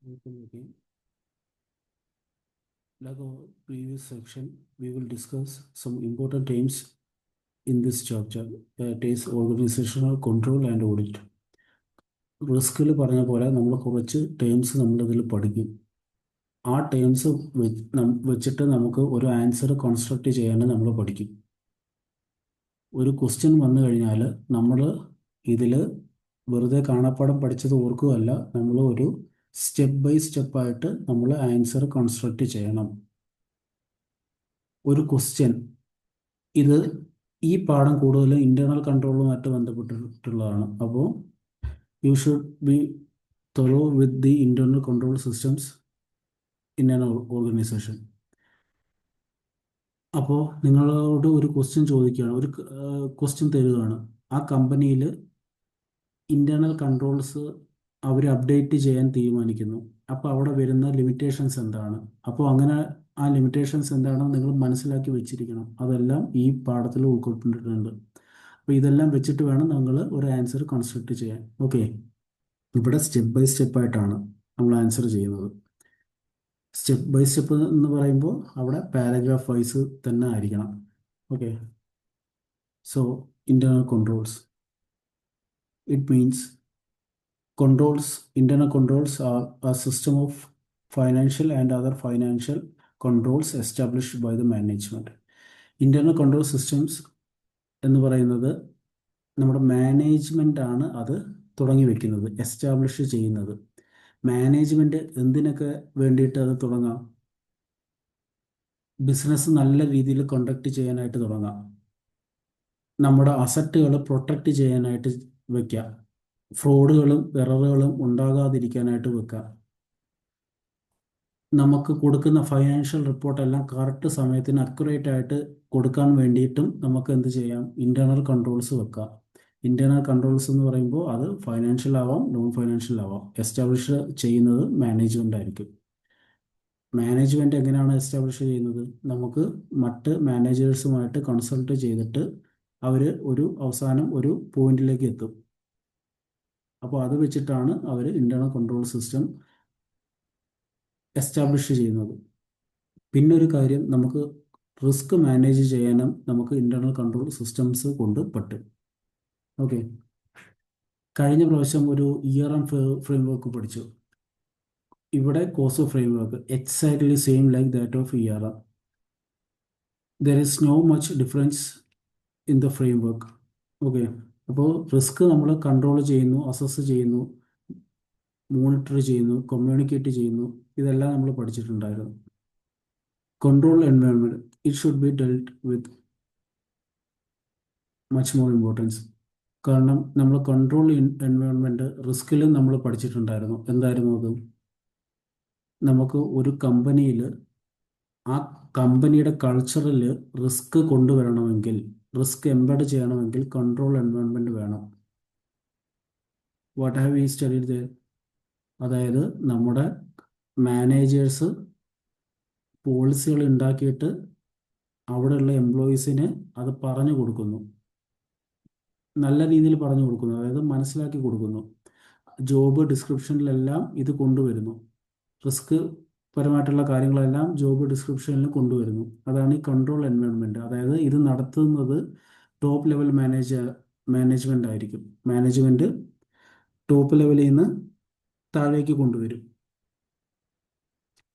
Welcome again. Like our previous section, we will discuss some important terms in this chapter. That is organizational control and audit. റിസ്കിൽ പറഞ്ഞ പോലെ നമ്മൾ കുറച്ച് terms നമ്മളിതിൽ പഠിക്കും. ആ terms വെച്ചിട്ട് നമുക്ക് ഒരു ആൻസർ കൺസ്ട്രക്റ്റ് ചെയ്യാൻ നമ്മൾ പഠിക്കും. ഒരു ക്വസ്റ്റ്യൻ വന്നു കഴിഞ്ഞാൽ നമ്മൾ ഇതിൽ വെറുതെ കാണാപ്പാഠം പഠിച്ചത് ഓർക്കുകയല്ല, നമ്മൾ ഒരു സ്റ്റെപ്പ് ബൈ സ്റ്റെപ്പായിട്ട് നമ്മൾ ആൻസർ കൺസ്ട്രക്റ്റ് ചെയ്യണം. ഒരു ക്വസ്റ്റ്യൻ ഇത് ഈ പാഠം കൂടുതലും ഇൻറ്റേർണൽ കൺട്രോളുമായിട്ട് ബന്ധപ്പെട്ടിട്ടുള്ളതാണ്. അപ്പോൾ you should be thorough with the internal control systems in an organisation. അപ്പോൾ നിങ്ങളോട് ഒരു ക്വസ്റ്റ്യൻ ചോദിക്കുകയാണ്, ഒരു ക്വസ്റ്റ്യൻ തരികയാണ്. ആ കമ്പനിയിൽ ഇൻറ്റേർണൽ കൺട്രോൾസ് അവർ അപ്ഡേറ്റ് ചെയ്യാൻ തീരുമാനിക്കുന്നു. അപ്പോൾ അവിടെ വരുന്ന ലിമിറ്റേഷൻസ് എന്താണ്? അപ്പോൾ അങ്ങനെ ആ ലിമിറ്റേഷൻസ് എന്താണെന്ന് നിങ്ങൾ മനസ്സിലാക്കി വെച്ചിരിക്കണം. അതെല്ലാം ഈ പാഠത്തിൽ ഉൾക്കൊണ്ടിട്ടുണ്ട്. അപ്പോൾ ഇതെല്ലാം വെച്ചിട്ട് വേണം നിങ്ങൾ ഒരു ആൻസർ കൺസ്ട്രക്റ്റ് ചെയ്യാൻ. ഓക്കെ, ഇവിടെ സ്റ്റെപ്പ് ബൈ സ്റ്റെപ്പായിട്ടാണ് നമ്മൾ ആൻസർ ചെയ്യുന്നത്. സ്റ്റെപ്പ് ബൈ സ്റ്റെപ്പ് എന്ന് പറയുമ്പോൾ അവിടെ പാരഗ്രാഫ് വൈസ് തന്നെ ആയിരിക്കണം. Okay, so internal controls, it means internal controls are a system of financial and other financial controls established by the management. Internal control systems എന്ന് പറയുന്നത് നമ്മുടെ മാനേജ്മെൻ്റ് ആണ് അത് തുടങ്ങി വെക്കുന്നത്, എസ്റ്റാബ്ലിഷ് ചെയ്യുന്നത്. മാനേജ്മെൻറ്റ് എന്തിനൊക്കെ വേണ്ടിയിട്ട് അത് തുടങ്ങാം? ബിസിനസ് നല്ല രീതിയിൽ കണ്ടക്ട് ചെയ്യാനായിട്ട് തുടങ്ങാം, നമ്മുടെ അസറ്റുകൾ പ്രൊട്ടക്റ്റ് ചെയ്യാനായിട്ട് വയ്ക്കാം, ഫ്രോഡുകളും എററുകളും ഉണ്ടാകാതിരിക്കാനായിട്ട് വെക്കാം, നമുക്ക് കൊടുക്കുന്ന ഫൈനാൻഷ്യൽ റിപ്പോർട്ടെല്ലാം കറക്റ്റ് സമയത്തിന് അക്യുറേറ്റ് ആയിട്ട് കൊടുക്കാൻ വേണ്ടിയിട്ടും നമുക്ക് എന്ത് ചെയ്യാം? ഇൻറ്റേർണൽ കൺട്രോൾസ് വെക്കാം. ഇൻറ്റേർണൽ കൺട്രോൾസ് എന്ന് പറയുമ്പോൾ അത് ഫൈനാൻഷ്യൽ ആവാം, നോൺ ഫൈനാൻഷ്യൽ ആവാം. എസ്റ്റാബ്ലിഷ് ചെയ്യുന്നത് മാനേജ്മെൻ്റ് ആയിരിക്കും. മാനേജ്മെൻറ്റ് എങ്ങനെയാണ് എസ്റ്റാബ്ലിഷ് ചെയ്യുന്നത്? നമുക്ക് മറ്റ് മാനേജേഴ്സുമായിട്ട് കൺസൾട്ട് ചെയ്തിട്ട് അവർ അവസാനം ഒരു പോയിന്റിലേക്ക് എത്തും. അപ്പോൾ അത് വെച്ചിട്ടാണ് അവർ ഇൻറ്റേർണൽ കൺട്രോൾ സിസ്റ്റം എസ്റ്റാബ്ലിഷ് ചെയ്യുന്നത്. പിന്നെ ഒരു കാര്യം, നമുക്ക് റിസ്ക് മാനേജ് ചെയ്യാനും നമുക്ക് ഇൻറ്റേർണൽ കൺട്രോൾ സിസ്റ്റംസ് കൊണ്ട് പറ്റും. ഓക്കെ, കഴിഞ്ഞ പ്രാവശ്യം ഒരു ERM ഫ്രെയിംവർക്ക് പഠിച്ചു. ഇവിടെ COSO framework exactly same like that of ERM. There is no much difference in the framework. Okay, അപ്പോൾ റിസ്ക് നമ്മൾ കൺട്രോൾ ചെയ്യുന്നു, അസസ് ചെയ്യുന്നു, മോണിറ്റർ ചെയ്യുന്നു, കമ്മ്യൂണിക്കേറ്റ് ചെയ്യുന്നു, ഇതെല്ലാം നമ്മൾ പഠിച്ചിട്ടുണ്ടായിരുന്നു. Control environment, it should be dealt with much more importance. കാരണം നമ്മൾ കൺട്രോൾ എൻവയോൺമെൻറ്റ് റിസ്കിലും നമ്മൾ പഠിച്ചിട്ടുണ്ടായിരുന്നു. എന്തായിരുന്നു അത്? നമുക്ക് ഒരു കമ്പനിയിൽ ആ കമ്പനിയുടെ കൾച്ചറിൽ റിസ്ക് കൊണ്ടുവരണമെങ്കിൽ, റിസ്ക് എംബഡ് ചെയ്യണമെങ്കിൽ കൺട്രോൾ എൻവയോൺമെൻറ്റ് വേണം. What have we studied there? അതായത് നമ്മുടെ മാനേജേഴ്സ് പോളിസികൾ ഉണ്ടാക്കിയിട്ട് അവിടെയുള്ള എംപ്ലോയീസിന് അത് പറഞ്ഞു കൊടുക്കുന്നു, നല്ല രീതിയിൽ പറഞ്ഞു കൊടുക്കുന്നു, അതായത് മനസ്സിലാക്കി കൊടുക്കുന്നു. ജോബ് ഡിസ്ക്രിപ്ഷനിലെല്ലാം ഇത് കൊണ്ടുവരുന്നു. റിസ്ക് പരമായിട്ടുള്ള കാര്യങ്ങളെല്ലാം ജോബ് ഡിസ്ക്രിപ്ഷനിൽ കൊണ്ടുവരുന്നു. അതാണ് ഈ കൺട്രോൾ എൻവയോൺമെൻറ്റ്. അതായത് ഇത് നടത്തുന്നത് ടോപ്പ് ലെവൽ മാനേജ്മെൻ്റ് ആയിരിക്കും. മാനേജ്മെൻറ്റ് ടോപ്പ് ലെവലിൽ നിന്ന് താഴേക്ക് കൊണ്ടുവരും.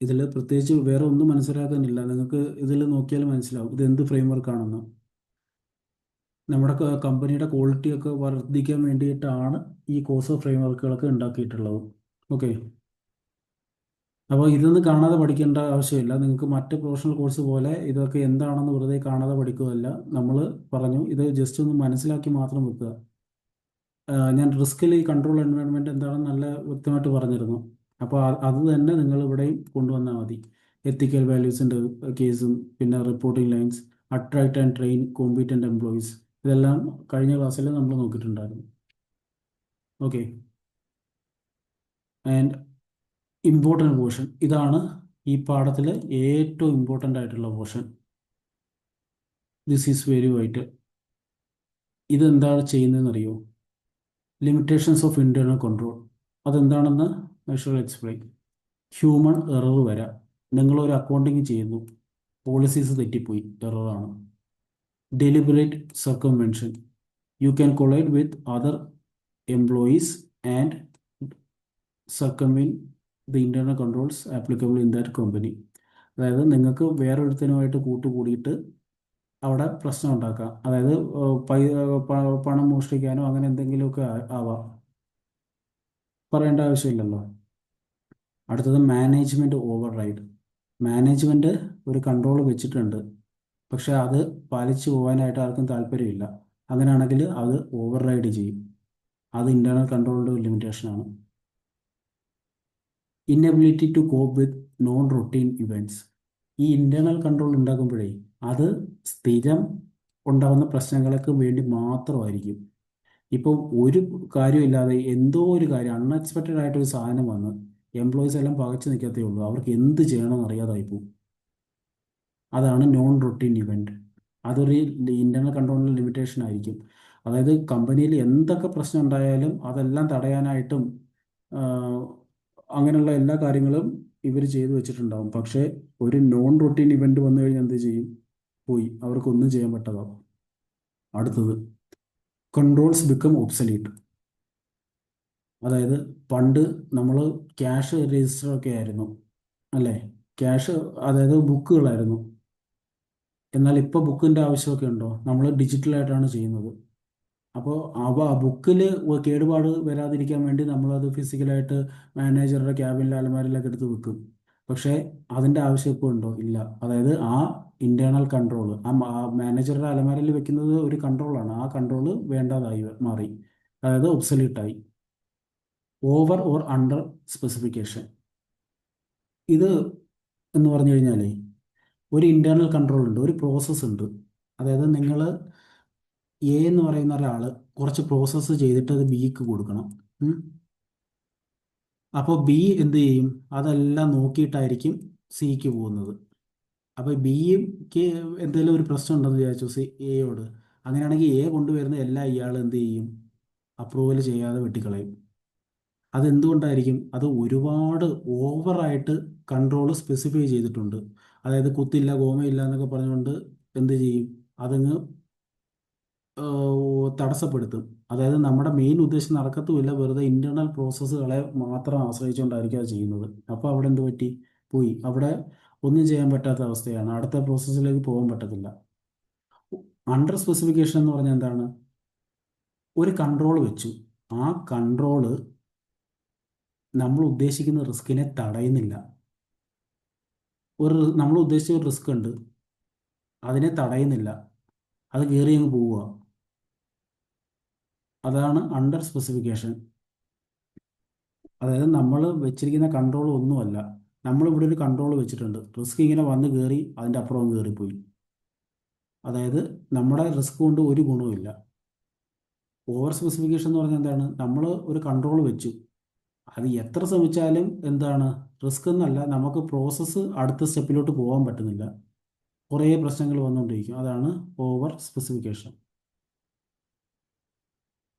ഇതിൽ പ്രത്യേകിച്ച് വേറെ ഒന്നും മനസ്സിലാക്കാനില്ല. നിങ്ങൾക്ക് ഇതിൽ നോക്കിയാൽ മനസ്സിലാവും ഇത് എന്ത് ഫ്രെയിംവർക്കാണെന്ന്. നമ്മുടെ കമ്പനിയുടെ ക്വാളിറ്റിയൊക്കെ വർദ്ധിക്കാൻ വേണ്ടിയിട്ടാണ് ഈ കോഴ്സ് ഫ്രെയിംവർക്കുകളൊക്കെ ഉണ്ടാക്കിയിട്ടുള്ളത്. ഓക്കെ, അപ്പോൾ ഇതൊന്നും കാണാതെ പഠിക്കേണ്ട ആവശ്യമില്ല. നിങ്ങൾക്ക് മറ്റ് പ്രൊഫഷണൽ കോഴ്സ് പോലെ ഇതൊക്കെ എന്താണെന്ന് വെറുതെ കാണാതെ പഠിക്കുകയല്ല. നമ്മൾ പറഞ്ഞു, ഇത് ജസ്റ്റ് ഒന്ന് മനസ്സിലാക്കി മാത്രം വെക്കുക. ഞാൻ റിസ്കിൽ ഈ കൺട്രോൾ എൻവയോൺമെൻറ്റ് എന്താണെന്ന് നല്ല വ്യക്തമായിട്ട് പറഞ്ഞിരുന്നു. അപ്പോൾ അത് തന്നെ നിങ്ങൾ ഇവിടെയും കൊണ്ടുവന്നാൽ മതി. എത്തിക്കൽ വാല്യൂസിൻ്റെ കേസും, പിന്നെ reporting lines, attract and train competent employees, ഇതെല്ലാം കഴിഞ്ഞ ക്ലാസ്സിൽ നമ്മൾ നോക്കിയിട്ടുണ്ടായിരുന്നു. ഓക്കെ, ആൻഡ് ഇമ്പോർട്ടൻ്റ് പോർഷൻ, ഇതാണ് ഈ പാഠത്തിൽ ഏറ്റവും ഇമ്പോർട്ടൻ്റ് ആയിട്ടുള്ള portion. This is very vital. ഇതെന്താണ് ചെയ്യുന്നതെന്ന് അറിയോ? Limitations of internal control. അതെന്താണെന്ന് I shall explain. Human error വരാം. നിങ്ങളൊരു അക്കൗണ്ടിങ് ചെയ്യുന്നു, പോളിസീസ് തെറ്റിപ്പോയി, എററാണ്. Deliberate circumvention, you can collude with other employees and circumvent the internal controls applicable in that company. അതായത് നിങ്ങൾക്ക് വേറൊരുത്തനുമായിട്ട് കൂട്ടുകൂടിയിട്ട് അവിടെ പ്രശ്നം ഉണ്ടാക്കാം. അതായത് പണം മോഷ്ടിക്കാനോ അങ്ങനെ എന്തെങ്കിലുമൊക്കെ ആവാം. പറയേണ്ട ആവശ്യമില്ലല്ലോ. അടുത്തത് മാനേജ്മെൻറ്റ് ഓവർ റൈഡ്. മാനേജ്മെൻറ്റ് ഒരു കൺട്രോൾ വെച്ചിട്ടുണ്ട്, പക്ഷേ അത് പാലിച്ചു പോകാനായിട്ട് ആർക്കും താല്പര്യമില്ല. അങ്ങനെയാണെങ്കിൽ അത് ഓവർ റൈഡ് ചെയ്യും. അത് ഇൻറ്റേർണൽ കൺട്രോളിൻ്റെ ഒരു ലിമിറ്റേഷനാണ്. Inability to cope with non routine events. ഈ ഇൻറ്റേർണൽ കൺട്രോൾ ഉണ്ടാക്കുമ്പോഴേ അത് സ്ഥിരം ഉണ്ടാകുന്ന പ്രശ്നങ്ങൾക്ക് വേണ്ടി മാത്രമായിരിക്കും. ഇപ്പോൾ ഒരു കാര്യമില്ലാതെ എന്തോ ഒരു കാര്യം അൺഎക്സ്പെക്റ്റഡ് ആയിട്ടൊരു സാധനം വന്ന് എംപ്ലോയീസ് എല്ലാം പകച്ചു നിൽക്കത്തേ ഉള്ളൂ, അവർക്ക് എന്ത് ചെയ്യണമെന്ന് അറിയാതായി പോകും. അതാണ് നോൺ റൊട്ടീൻ ഇവൻറ്റ്. അതൊരു ഇൻറ്റേർണൽ കൺട്രോളിൻ്റെ ലിമിറ്റേഷൻ ആയിരിക്കും. അതായത് കമ്പനിയിൽ എന്തൊക്കെ പ്രശ്നം ഉണ്ടായാലും അതെല്ലാം തടയാനായിട്ടും അങ്ങനെയുള്ള എല്ലാ കാര്യങ്ങളും ഇവർ ചെയ്തു വെച്ചിട്ടുണ്ടാവും. പക്ഷേ ഒരു നോൺ റൊട്ടീൻ ഇവൻറ്റ് വന്നു കഴിഞ്ഞാൽ എന്ത് ചെയ്യും? പോയി, അവർക്കൊന്നും ചെയ്യാൻ പറ്റാതാവും. അടുത്തത് കൺട്രോൾസ് ബിക്കം ഒബ്സലീറ്റ്. അതായത് പണ്ട് നമ്മൾ ക്യാഷ് രജിസ്റ്റർ ഒക്കെ ആയിരുന്നു, അല്ലേ? ക്യാഷ്, അതായത് ബുക്കുകളായിരുന്നു. എന്നാൽ ഇപ്പോൾ ബുക്കിൻ്റെ ആവശ്യമൊക്കെ ഉണ്ടോ? നമ്മൾ ഡിജിറ്റലായിട്ടാണ് ചെയ്യുന്നത്. അപ്പോൾ ബുക്കിൽ കേടുപാട് വരാതിരിക്കാൻ വേണ്ടി നമ്മളത് ഫിസിക്കലായിട്ട് മാനേജറുടെ ക്യാബിനിലെ അലമാരിലൊക്കെ എടുത്ത് വെക്കും. പക്ഷേ അതിൻ്റെ ആവശ്യം ഇപ്പോൾ ഉണ്ടോ? ഇല്ല. അതായത് ആ ഇൻറ്റേർണൽ കൺട്രോൾ, ആ മാനേജറുടെ അലമാരയിൽ വെക്കുന്നത് ഒരു കൺട്രോളാണ്, ആ കൺട്രോൾ വേണ്ടാതായി മാറി, അതായത് ഒബ്സലീട്ടായി. Over or under specification. ഇത് എന്ന് പറഞ്ഞു കഴിഞ്ഞാലേ ഒരു ഇൻറ്റേർണൽ കൺട്രോൾ ഉണ്ട്, ഒരു പ്രോസസ്സ് ഉണ്ട്. അതായത് നിങ്ങൾ എ എന്ന് പറയുന്ന ഒരാൾ കുറച്ച് പ്രോസസ്സ് ചെയ്തിട്ട് അത് ബിക്ക് കൊടുക്കണം. ഉം. അപ്പോൾ ബി എന്ത് ചെയ്യും? അതെല്ലാം നോക്കിയിട്ടായിരിക്കും സിക്ക് പോകുന്നത്. അപ്പോൾ ബിക്ക് എന്തെങ്കിലും ഒരു പ്രശ്നം ഉണ്ടെന്ന് വിചാരിച്ചു എയോട്. അങ്ങനെയാണെങ്കിൽ എ കൊണ്ടുവരുന്ന എല്ലാം ഇയാൾ എന്ത് ചെയ്യും? അപ്രൂവൽ ചെയ്യാതെ വെട്ടിക്കളയും. അതെന്തുകൊണ്ടായിരിക്കും? അത് ഒരുപാട് ഓവറായിട്ട് കൺട്രോൾ സ്പെസിഫൈ ചെയ്തിട്ടുണ്ട്. അതായത് കുത്തില്ല, ഗോമയില്ല എന്നൊക്കെ പറഞ്ഞുകൊണ്ട് എന്ത് ചെയ്യും? അതങ്ങ് തടസ്സപ്പെടുത്തും. അതായത് നമ്മുടെ മെയിൻ ഉദ്ദേശം നടക്കത്തുമില്ല, വെറുതെ ഇന്റേണൽ പ്രോസസ്സുകളെ മാത്രം ആശ്രയിച്ചുകൊണ്ടായിരിക്കും അത് ചെയ്യുന്നത്. അപ്പോൾ അവിടെ എന്ത് പറ്റി? പോയി, അവിടെ ഒന്നും ചെയ്യാൻ പറ്റാത്ത അവസ്ഥയാണ്, അടുത്ത പ്രോസസ്സിലേക്ക് പോകാൻ പറ്റത്തില്ല. അണ്ടർ സ്പെസിഫിക്കേഷൻ എന്ന് പറഞ്ഞാൽ എന്താണ്? ഒരു കൺട്രോൾ വെച്ചു, ആ കൺട്രോള് നമ്മൾ ഉദ്ദേശിക്കുന്ന റിസ്കിനെ തടയുന്നില്ല. നമ്മൾ ഉദ്ദേശിച്ച ഒരു റിസ്ക് ഉണ്ട്, അതിനെ തടയുന്നില്ല, അത് കയറി അങ്ങ് പോവുക. അതാണ് അണ്ടർ സ്പെസിഫിക്കേഷൻ. അതായത് നമ്മൾ വെച്ചിരിക്കുന്ന കൺട്രോൾ ഒന്നുമല്ല, നമ്മളിവിടെ ഒരു കൺട്രോൾ വെച്ചിട്ടുണ്ട്, റിസ്ക് ഇങ്ങനെ വന്ന് കയറി അതിൻ്റെ അപ്പുറം കയറിപ്പോയി. അതായത് നമ്മുടെ റിസ്ക് കൊണ്ട് ഒരു ഗുണവുമില്ല. ഓവർ സ്പെസിഫിക്കേഷൻ എന്ന് പറഞ്ഞാൽ എന്താണ്? നമ്മൾ ഒരു കൺട്രോൾ വെച്ചു, അത് എത്ര ശ്രമിച്ചാലും എന്താണ്? റിസ്ക് എന്നല്ല, നമുക്ക് പ്രോസസ്സ് അടുത്ത സ്റ്റെപ്പിലോട്ട് പോകാൻ പറ്റുന്നില്ല, കുറേ പ്രശ്നങ്ങൾ വന്നുകൊണ്ടിരിക്കും. അതാണ് ഓവർ സ്പെസിഫിക്കേഷൻ.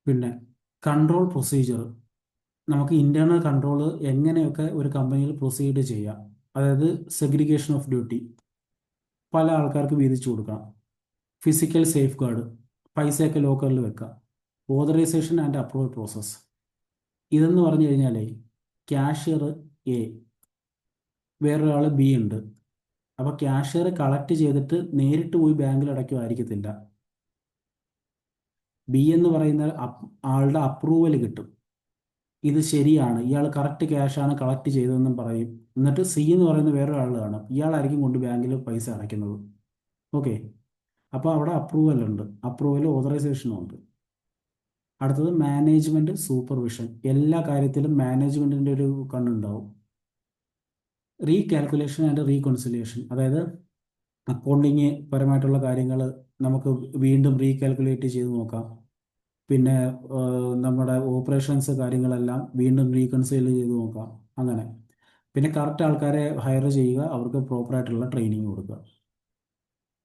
പിന്നെ കൺട്രോൾ പ്രൊസീജിയർ. നമുക്ക് ഇൻറ്റേർണൽ കൺട്രോൾ എങ്ങനെയൊക്കെ ഒരു കമ്പനിയിൽ പ്രൊസീഡ് ചെയ്യാം. അതായത് സെഗ്രിഗേഷൻ ഓഫ് ഡ്യൂട്ടി, പല ആൾക്കാർക്ക് വീതിച്ചു കൊടുക്കാം. ഫിസിക്കൽ സേഫ് ഗാർഡ്, പൈസയൊക്കെ ലോക്കറിൽ വെക്കാം. Authorisation and approval process. ഇതെന്ന് പറഞ്ഞു കഴിഞ്ഞാലേ ക്യാഷ്യർ എ, വേറൊരാൾ ബി ഉണ്ട്. അപ്പോൾ ക്യാഷ്യർ കളക്ട് ചെയ്തിട്ട് നേരിട്ട് പോയി ബാങ്കിൽ അടയ്ക്കുമായിരിക്കത്തില്ല. ബി എന്ന് പറയുന്ന ആളുടെ അപ്രൂവൽ കിട്ടും, ഇത് ശരിയാണ്, ഇയാൾ കറക്റ്റ് ക്യാഷാണ് കളക്ട് ചെയ്തതെന്നും പറയും. എന്നിട്ട് സി എന്ന് പറയുന്ന വേറൊരാൾ കാണും, ഇയാളായിരിക്കും കൊണ്ട് ബാങ്കിൽ പൈസ അടയ്ക്കുന്നത്. ഓക്കെ. അപ്പോൾ അവിടെ അപ്രൂവൽ ഉണ്ട്, അപ്രൂവൽ ഓതറൈസേഷനും ഉണ്ട്. അടുത്തത് മാനേജ്മെൻറ്റ് സൂപ്പർവിഷൻ. എല്ലാ കാര്യത്തിലും മാനേജ്മെൻറ്റിൻ്റെ ഒരു കണ്ണുണ്ടാവും. റീകാൽക്കുലേഷൻ ആൻഡ് റീകൺസിലിയേഷൻ, അതായത് അക്കൗണ്ടിങ് പരമായിട്ടുള്ള കാര്യങ്ങൾ നമുക്ക് വീണ്ടും റീകാൽക്കുലേറ്റ് ചെയ്ത് നോക്കാം. പിന്നെ നമ്മുടെ ഓപ്പറേഷൻസ് കാര്യങ്ങളെല്ലാം വീണ്ടും റീകൺസൈൽ ചെയ്ത് നോക്കാം. അങ്ങനെ പിന്നെ കറക്റ്റ് ആൾക്കാരെ ഹയർ ചെയ്യുക, അവർക്ക് പ്രോപ്പറായിട്ടുള്ള ട്രെയിനിങ് കൊടുക്കുക.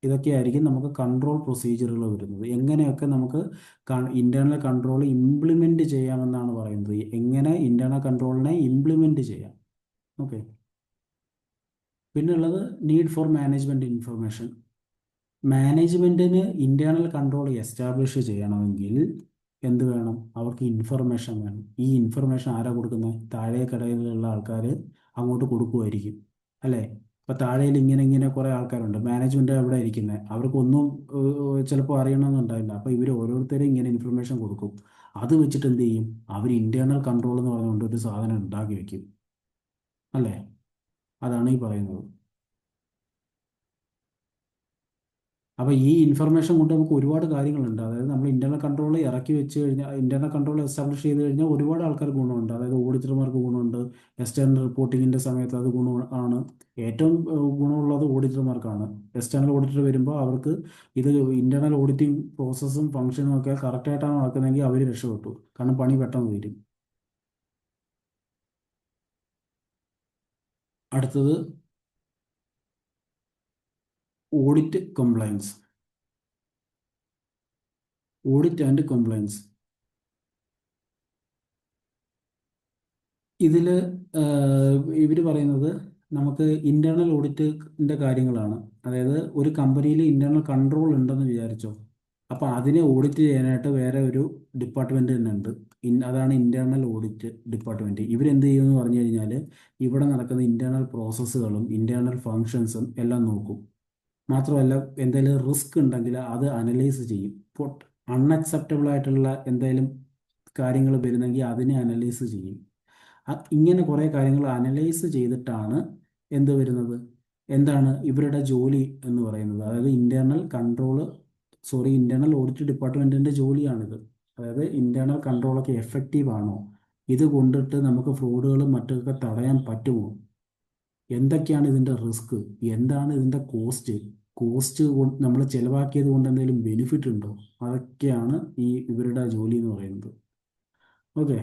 ഇതൊക്കെയായിരിക്കും നമുക്ക് കൺട്രോൾ പ്രൊസീജിയറുകൾ വരുന്നത്. എങ്ങനെയൊക്കെ നമുക്ക് ഇൻറ്റേർണൽ കൺട്രോൾ ഇംപ്ലിമെൻറ്റ് ചെയ്യാമെന്നാണ് പറയുന്നത്. എങ്ങനെ ഇൻറ്റേർണൽ കൺട്രോളിനെ ഇംപ്ലിമെൻറ്റ് ചെയ്യാം. ഓക്കെ. പിന്നെ ഉള്ളത് നീഡ് ഫോർ മാനേജ്മെൻറ്റ് ഇൻഫർമേഷൻ. മാനേജ്മെൻറ്റിന് ഇൻറ്റേർണൽ കൺട്രോൾ എസ്റ്റാബ്ലിഷ് ചെയ്യണമെങ്കിൽ എന്ത് വേണം? അവർക്ക് ഇൻഫർമേഷൻ വേണം. ഈ ഇൻഫർമേഷൻ ആരാ കൊടുക്കുന്നത്? താഴെ കടയിലുള്ള ആൾക്കാർ അങ്ങോട്ട് കൊടുക്കുമായിരിക്കും, അല്ലേ? ഇപ്പോൾ താഴെയിൽ ഇങ്ങനെ ഇങ്ങനെ കുറേ ആൾക്കാരുണ്ട്, മാനേജ്മെൻറ്റ് അവിടെ ഇരിക്കുന്നത്, അവർക്കൊന്നും ചിലപ്പോൾ അറിയണമെന്നുണ്ടാവില്ല. അപ്പോൾ ഇവർ ഓരോരുത്തരും ഇങ്ങനെ ഇൻഫർമേഷൻ കൊടുക്കും. അത് വെച്ചിട്ട് എന്ത് ചെയ്യും? അവർ ഇൻറ്റേർണൽ കൺട്രോൾ എന്ന് പറഞ്ഞുകൊണ്ട് ഒരു സാധനം ഉണ്ടാക്കി വെക്കും, അല്ലേ? അതാണ് ഈ പറയുന്നത്. അപ്പോൾ ഈ ഇൻഫർമേഷൻ കൊണ്ട് നമുക്ക് ഒരുപാട് കാര്യങ്ങളുണ്ട്. അതായത് നമ്മൾ ഇന്റർണൽ കൺട്രോൾ ഇറക്കി വെച്ച് കഴിഞ്ഞാൽ, ഇന്റർണൽ കൺട്രോൾ എസ്റ്റാബ്ലിഷ് ചെയ്ത് കഴിഞ്ഞാൽ ഒരുപാട് ആൾക്കാർക്ക് ഗുണമുണ്ട്. അതായത് ഓഡിറ്റർമാർക്ക് ഗുണമുണ്ട്, എക്സ്റ്റേണൽ റിപ്പോർട്ടിങ്ങിൻ്റെ സമയത്ത് അത് ഗുണം ആണ്. ഏറ്റവും ഗുണമുള്ളത് ഓഡിറ്റർമാർക്കാണ്. എക്സ്റ്റേണൽ ഓഡിറ്റർ വരുമ്പോൾ അവർക്ക് ഇത് ഇന്റർണൽ ഓഡിറ്റിംഗ് പ്രോസസ്സും ഫംഗ്ഷനും ഒക്കെ കറക്റ്റായിട്ടാണ് നടക്കുന്നതെങ്കിൽ അവർ രക്ഷപ്പെട്ടു, കാരണം പണി പെട്ടെന്ന് തീരും. അടുത്തത് audit compliance. Audit and compliance ഇതിൽ ഇവർ പറയുന്നത് നമുക്ക് ഇൻറ്റേർണൽ ഓഡിറ്റിൻ്റെ കാര്യങ്ങളാണ്. അതായത് ഒരു കമ്പനിയിൽ ഇൻറ്റേർണൽ കൺട്രോൾ ഉണ്ടെന്ന് വിചാരിച്ചോ, അപ്പോൾ അതിനെ ഓഡിറ്റ് ചെയ്യാനായിട്ട് വേറെ ഒരു ഡിപ്പാർട്ട്മെൻറ്റ് തന്നെ ഉണ്ട്. അതാണ് ഇൻറ്റേർണൽ ഓഡിറ്റ് ഡിപ്പാർട്ട്മെൻറ്റ്. ഇവരെന്ത് ചെയ്യുമെന്ന് പറഞ്ഞു കഴിഞ്ഞാൽ ഇവിടെ നടക്കുന്ന ഇൻറ്റേർണൽ പ്രോസസ്സുകളും ഇൻറ്റേർണൽ ഫങ്ഷൻസും എല്ലാം നോക്കും. മാത്രമല്ല, എന്തെങ്കിലും റിസ്ക് ഉണ്ടെങ്കിൽ അത് അനലൈസ് ചെയ്യും. ഇപ്പോൾ അൺഅക്സെപ്റ്റബിൾ ആയിട്ടുള്ള എന്തെങ്കിലും കാര്യങ്ങൾ വരുന്നെങ്കിൽ അതിനെ അനലൈസ് ചെയ്യും. ഇങ്ങനെ കുറേ കാര്യങ്ങൾ അനലൈസ് ചെയ്തിട്ടാണ് എന്ത് വരുന്നത്, എന്താണ് ഇവരുടെ ജോലി എന്ന് പറയുന്നത്. അതായത് ഇൻറ്റേർണൽ ഓഡിറ്റ് ഡിപ്പാർട്ട്മെൻറ്റിൻ്റെ ജോലിയാണിത്. അതായത് ഇൻറ്റേർണൽ കൺട്രോളൊക്കെ എഫക്റ്റീവ് ആണോ, ഇത് കൊണ്ടിട്ട് നമുക്ക് ഫ്രോഡുകളും മറ്റൊക്കെ തടയാൻ പറ്റുമോ, എന്തൊക്കെയാണ് ഇതിൻ്റെ റിസ്ക്, എന്താണ് ഇതിൻ്റെ കോസ്റ്റ് നമ്മൾ ചിലവാക്കിയത് കൊണ്ട് എന്തെങ്കിലും ബെനിഫിറ്റ് ഉണ്ടോ, അതൊക്കെയാണ് ഇവരുടെ ജോലി എന്ന് പറയുന്നത്. ഓക്കെ.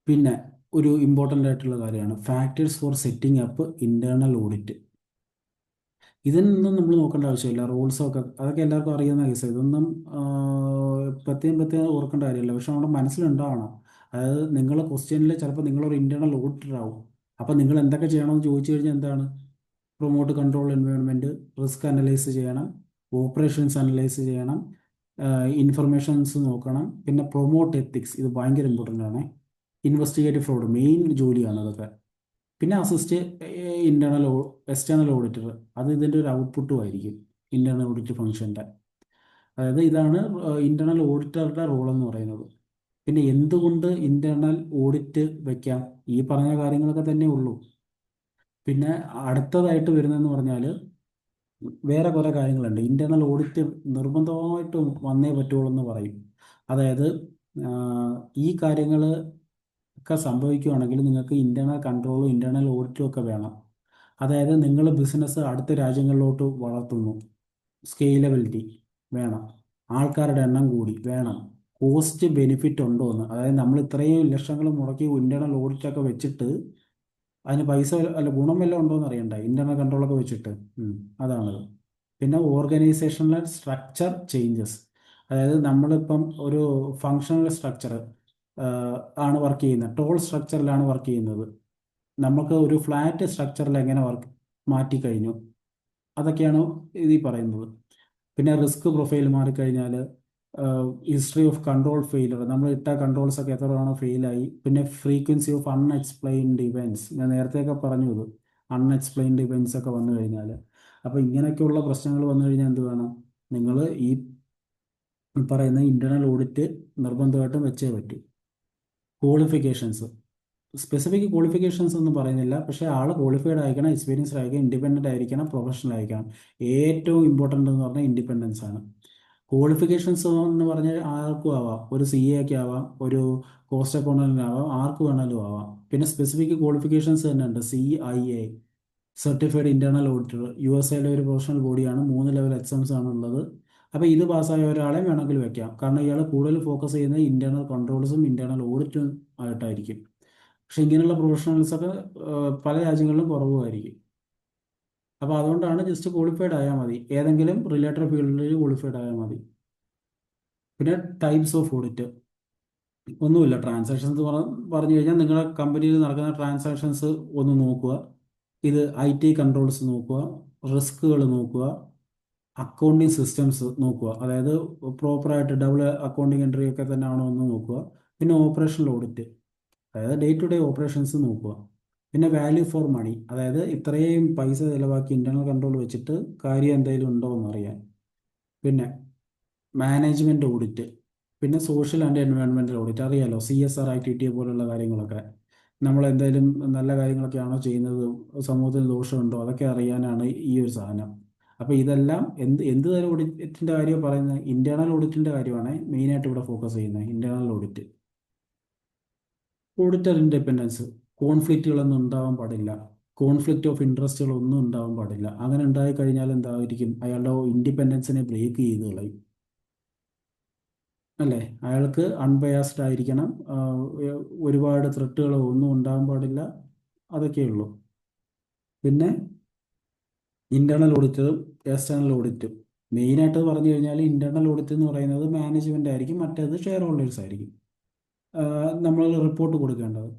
പിന്നെ ഒരു ഇമ്പോർട്ടൻ്റ് ആയിട്ടുള്ള കാര്യമാണ് factors four setting up internal audit. ഇതൊന്നും നമ്മൾ നോക്കേണ്ട ആവശ്യമില്ല. റൂൾസൊക്കെ അതൊക്കെ എല്ലാവർക്കും അറിയുന്ന കേസ്. ഇതൊന്നും പ്രത്യേകം ഓർക്കേണ്ട കാര്യമില്ല. പക്ഷെ നമ്മുടെ മനസ്സിലുണ്ടാവണം. അതായത് നിങ്ങൾ ക്വസ്റ്റ്യനിൽ ചിലപ്പോൾ നിങ്ങളൊരു ഇൻറ്റേർണൽ ഓഡിറ്റർ ആവും. അപ്പോൾ നിങ്ങൾ എന്തൊക്കെ ചെയ്യണമെന്ന് ചോദിച്ചു കഴിഞ്ഞാൽ എന്താണ്? Promote control environment, risk analyse ചെയ്യണം, ഓപ്പറേഷൻസ് അനലൈസ് ചെയ്യണം, ഇൻഫർമേഷൻസ് നോക്കണം, പിന്നെ പ്രൊമോട്ട് എത്തിക്സ്, ഇത് ഭയങ്കര ഇമ്പോർട്ടൻ്റ് ആണ്. ഇൻവെസ്റ്റിഗേറ്റീവ് ഫ്രോഡ് മെയിൻ ജോലിയാണ് അതൊക്കെ. പിന്നെ അസിസ്റ്റ് ഇന്റേണൽ എക്സ്റ്റേണൽ ഓഡിറ്റർ, അത് ഇതിൻ്റെ ഒരു ഔട്ട്പുട്ടും ആയിരിക്കും ഇന്റേണൽ ഓഡിറ്റ് ഫംഗ്ഷൻ്റെ. അതായത് ഇതാണ് ഇന്റേണൽ ഓഡിറ്ററുടെ റോൾ എന്ന് പറയുന്നത്. പിന്നെ എന്തുകൊണ്ട് ഇന്റേണൽ ഓഡിറ്റ് വെക്കാം? ഈ പറഞ്ഞ കാര്യങ്ങളൊക്കെ തന്നെ ഉള്ളൂ. പിന്നെ അടുത്തതായിട്ട് വരുന്നതെന്ന് പറഞ്ഞാൽ വേറെ കുറേ കാര്യങ്ങളുണ്ട്. ഇന്റേണൽ ഓഡിറ്റ് നിർബന്ധമായിട്ടും വന്നേ പറ്റുള്ളൂ എന്ന് പറയും. അതായത് ആ, ഈ കാര്യങ്ങൾ ഒക്കെ സംഭവിക്കുകയാണെങ്കിൽ നിങ്ങൾക്ക് ഇൻറ്റേർണൽ കൺട്രോളും ഇൻറ്റേർണൽ ഓഡിറ്റും ഒക്കെ വേണം. അതായത് നിങ്ങൾ ബിസിനസ് അടുത്ത രാജ്യങ്ങളിലോട്ട് വളർത്തുന്നു, സ്കെയിലബിലിറ്റി വേണം, ആൾക്കാരുടെ എണ്ണം കൂടി വേണം, കോസ്റ്റ് ബെനിഫിറ്റ് ഉണ്ടോ എന്ന്. അതായത് നമ്മൾ ഇത്രയും ലക്ഷങ്ങൾ മുടക്കി ഇൻറ്റേർണൽ ഓഡിറ്റൊക്കെ വെച്ചിട്ട് അതിന് പൈസ അല്ല ഗുണം വല്ലതും ഉണ്ടോ എന്ന് അറിയണ്ടേ, ഇൻറ്റേർണൽ കൺട്രോളൊക്കെ വെച്ചിട്ട്. അതാണത്. പിന്നെ ഓർഗനൈസേഷണൽ സ്ട്രക്ചർ ചേഞ്ചസ്. അതായത് നമ്മളിപ്പം ഒരു ഫങ്ഷണൽ സ്ട്രക്ചർ ആണ് വർക്ക് ചെയ്യുന്നത്, ടോൾ സ്ട്രക്ചറിലാണ് വർക്ക് ചെയ്യുന്നത്. നമുക്ക് ഒരു ഫ്ലാറ്റ് സ്ട്രക്ചറിൽ എങ്ങനെ വർക്ക് മാറ്റിക്കഴിഞ്ഞു, അതൊക്കെയാണ് ഇതിൽ പറയുന്നത്. പിന്നെ റിസ്ക് പ്രൊഫൈൽ മാറിക്കഴിഞ്ഞാൽ ഹിസ്റ്ററി ഓഫ് കൺട്രോൾ ഫെയിലർ, നമ്മൾ ഇട്ട കൺട്രോൾസ് ഒക്കെ എത്ര തവണ ഫെയിലായി. പിന്നെ ഫ്രീക്വൻസി ഓഫ് അൺഎക്സ്പ്ലെയിൻഡ് ഇവൻറ്റ്സ്, ഞാൻ നേരത്തെയൊക്കെ പറഞ്ഞു ഇത്, അൺഎക്സ്പ്ലെയിൻഡ് ഇവൻറ്റ്സ് ഒക്കെ വന്നു കഴിഞ്ഞാൽ. അപ്പോൾ ഇങ്ങനെയൊക്കെയുള്ള പ്രശ്നങ്ങൾ വന്നു കഴിഞ്ഞാൽ എന്ത് വേണം? നിങ്ങൾ ഈ പറയുന്ന ഇൻറ്റേർണൽ ഓഡിറ്റ് നിർബന്ധമായിട്ടും വെച്ചേ പറ്റൂ. ക്വാളിഫിക്കേഷൻസ്, സ്പെസിഫിക് ക്വാളിഫിക്കേഷൻസ് ഒന്നും പറയുന്നില്ല, പക്ഷേ ആൾ ക്വാളിഫൈഡ് ആയിരിക്കണം, എക്സ്പീരിയൻസ്ഡ് ആയിരിക്കണം, ഇൻഡിപെൻഡൻ്റ് ആയിരിക്കണം, പ്രൊഫഷണൽ ആയിരിക്കണം. ഏറ്റവും ഇമ്പോർട്ടൻ്റ് എന്ന് പറഞ്ഞാൽ ഇൻഡിപെൻഡൻസ് ആണ്. ക്വാളിഫിക്കേഷൻസ് എന്ന് പറഞ്ഞാൽ ആർക്കും ആവാം, ഒരു സി എ ഒക്കെ ആവാം, ഒരു കോസ്റ്റ് അക്കൗണ്ടൻ്റ് ആവാം, ആർക്ക് വേണമെങ്കിലും ആവാം. പിന്നെ സ്പെസിഫിക് ക്വാളിഫിക്കേഷൻസ് തന്നെ ഉണ്ട്. CIA certified internal auditor, USA ഒരു പ്രൊഫഷണൽ ബോഡിയാണ്, 3 ലെവൽ എക്സാംസ് ആണ് ഉള്ളത്. അപ്പോൾ ഇത് പാസ്സായ ഒരാളെ വേണമെങ്കിൽ വെക്കാം, കാരണം ഇയാൾ കൂടുതൽ ഫോക്കസ് ചെയ്യുന്നത് ഇൻറ്റേർണൽ കൺട്രോൾസും ഇൻറ്റേർണൽ ഓഡിറ്റും ആയിട്ടായിരിക്കും. പക്ഷെ ഇങ്ങനെയുള്ള പ്രൊഫഷണൽസൊക്കെ പല രാജ്യങ്ങളിലും കുറവുമായിരിക്കും. അപ്പോൾ അതുകൊണ്ടാണ് ജസ്റ്റ് ക്വാളിഫൈഡ് ആയാൽ മതി, ഏതെങ്കിലും റിലേറ്റഡ് ഫീൽഡിൽ ക്വാളിഫൈഡ് ആയാൽ മതി. പിന്നെ ടൈപ്സ് ഓഫ് ഓഡിറ്റ്. ഒന്നുമില്ല. ട്രാൻസാക്ഷൻസ് പറഞ്ഞു കഴിഞ്ഞാൽ നിങ്ങളുടെ കമ്പനിയിൽ നടക്കുന്ന ട്രാൻസാക്ഷൻസ് ഒന്ന് നോക്കുക. ഇത് IT കൺട്രോൾസ് നോക്കുക, റിസ്കുകൾ നോക്കുക, അക്കൗണ്ടിങ് സിസ്റ്റംസ് നോക്കുക. അതായത് പ്രോപ്പറായിട്ട് ഡബിൾ അക്കൗണ്ടിങ് എൻട്രി ഒക്കെ തന്നെ ആണോ എന്ന് നോക്കുക. പിന്നെ ഓപ്പറേഷണൽ ഓഡിറ്റ്, അതായത് ഡേ ടു ഡേ ഓപ്പറേഷൻസ് നോക്കുക. പിന്നെ വാല്യൂ ഫോർ മണി, അതായത് ഇത്രയും പൈസ ചിലവാക്കി ഇന്റേണൽ കൺട്രോൾ വെച്ചിട്ട് കാര്യം എന്തെങ്കിലും ഉണ്ടോ എന്ന് അറിയാൻ. പിന്നെ മാനേജ്മെന്റ് ഓഡിറ്റ്, പിന്നെ സോഷ്യൽ ആൻഡ് എൻവയോൺമെന്റൽ ഓഡിറ്റ്. അറിയാലോ, CSR ആക്ടിവിറ്റി പോലുള്ള കാര്യങ്ങളൊക്കെ. നമ്മൾ എന്തായാലും നല്ല കാര്യങ്ങളൊക്കെയാണോ ചെയ്യുന്നത്, സമൂഹത്തിന് ദോഷമുണ്ടോ, അതൊക്കെ അറിയാനാണ് ഈ ഒരു സാധനം. അപ്പോൾ ഇതെല്ലാം എന്ത് തരം ഓഡിറ്റിന്റെ കാര്യമാണ് പറയുന്നത്? ഇന്റേണൽ ഓഡിറ്റിന്റെ കാര്യമാണ് മെയിനായിട്ട് ഇവിടെ ഫോക്കസ് ചെയ്യുന്നത്. ഇന്റേണൽ ഓഡിറ്റ്, ഓഡിറ്റർ ഇൻഡിപെൻഡൻസ്, കോൺഫ്ലിക്റ്റുകളൊന്നും ഉണ്ടാവാൻ പാടില്ല. കോൺഫ്ലിക്റ്റ് ഓഫ് ഇൻട്രസ്റ്റുകളൊന്നും ഉണ്ടാവാൻ പാടില്ല. അങ്ങനെ ഉണ്ടായി കഴിഞ്ഞാൽ എന്തായിരിക്കും? അയാളുടെ ഇൻഡിപെൻഡൻസിനെ ബ്രേക്ക് ചെയ്ത് കളയും. അല്ലേ? അയാൾക്ക് അൺബയാസ്ഡ് ആയിരിക്കണം. ഒരുപാട് ത്രെട്ടുകളോ ഒന്നും ഉണ്ടാകാൻ പാടില്ല. അതൊക്കെയുള്ളൂ. പിന്നെ ഇന്റേണൽ ഓഡിറ്ററും എക്സ്റ്റേണൽ ഓഡിറ്റും. മെയിനായിട്ട് പറഞ്ഞു കഴിഞ്ഞാൽ ഇന്റേണൽ ഓഡിറ്റ് എന്ന് പറയുന്നത് മാനേജ്മെന്റ് ആയിരിക്കും, മറ്റേത് ഷെയർ ഹോൾഡേഴ്സ് ആയിരിക്കും. നമ്മൾ റിപ്പോർട്ട് കൊടുക്കേണ്ടത്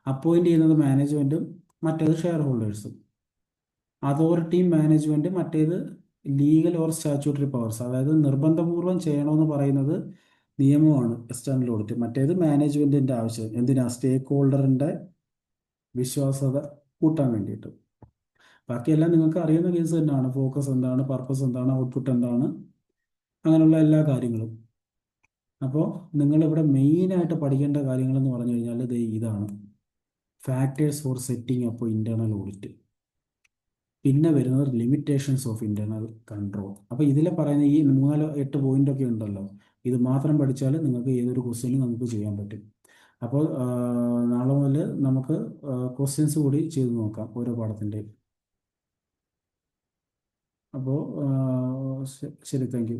അപ്പോയിന്റ് ചെയ്യുന്നത് മാനേജ്മെന്റും, മറ്റേത് ഷെയർ ഹോൾഡേഴ്സും. അതോറിറ്റിയും മാനേജ്മെന്റ്, മറ്റേത് ലീഗൽ ഓർ സ്റ്റാറ്റ്യൂട്ടറി പവേഴ്സ്. അതായത് നിർബന്ധപൂർവം ചെയ്യണമെന്ന് പറയുന്നത് നിയമമാണ് എക്സ്റ്റേണൽ ഓഡിറ്റ്. മറ്റേത് മാനേജ്മെന്റിന്റെ ആവശ്യം. എന്തിനാ? സ്റ്റേക്ക് ഹോൾഡറിന്റെ വിശ്വാസത കൂട്ടാൻ വേണ്ടിയിട്ട്. ബാക്കിയെല്ലാം നിങ്ങൾക്ക് അറിയുന്ന കേസ് തന്നെയാണ്. ഫോക്കസ് എന്താണ്, പർപ്പസ് എന്താണ്, ഔട്ട്പുട്ട് എന്താണ്, അങ്ങനെയുള്ള എല്ലാ കാര്യങ്ങളും. അപ്പോൾ നിങ്ങളിവിടെ മെയിനായിട്ട് പഠിക്കേണ്ട കാര്യങ്ങൾ എന്ന് പറഞ്ഞു കഴിഞ്ഞാൽ ദേ ഇതാണ്: ഫാക്ടേഴ്സ് ഫോർ സെറ്റിംഗ് അപ്പോൾ ഇന്റേണൽ ഓഡിറ്റ്. പിന്നെ വരുന്നത് ലിമിറ്റേഷൻസ് ഓഫ് ഇന്റേണൽ കൺട്രോൾ. അപ്പോൾ ഇതിൽ പറയുന്ന ഈ 4-8 പോയിന്റ് ഒക്കെ ഉണ്ടല്ലോ, ഇത് മാത്രം പഠിച്ചാൽ നിങ്ങൾക്ക് ഏതൊരു ക്വസ്റ്റ്യനും നമുക്ക് ചെയ്യാൻ പറ്റും. അപ്പോൾ നാളെ മുതൽ നമുക്ക് ക്വസ്റ്റ്യൻസ് കൂടി ചെയ്ത് നോക്കാം ഓരോ പാഠത്തിൻ്റെ. അപ്പോൾ ശരി, താങ്ക് യു.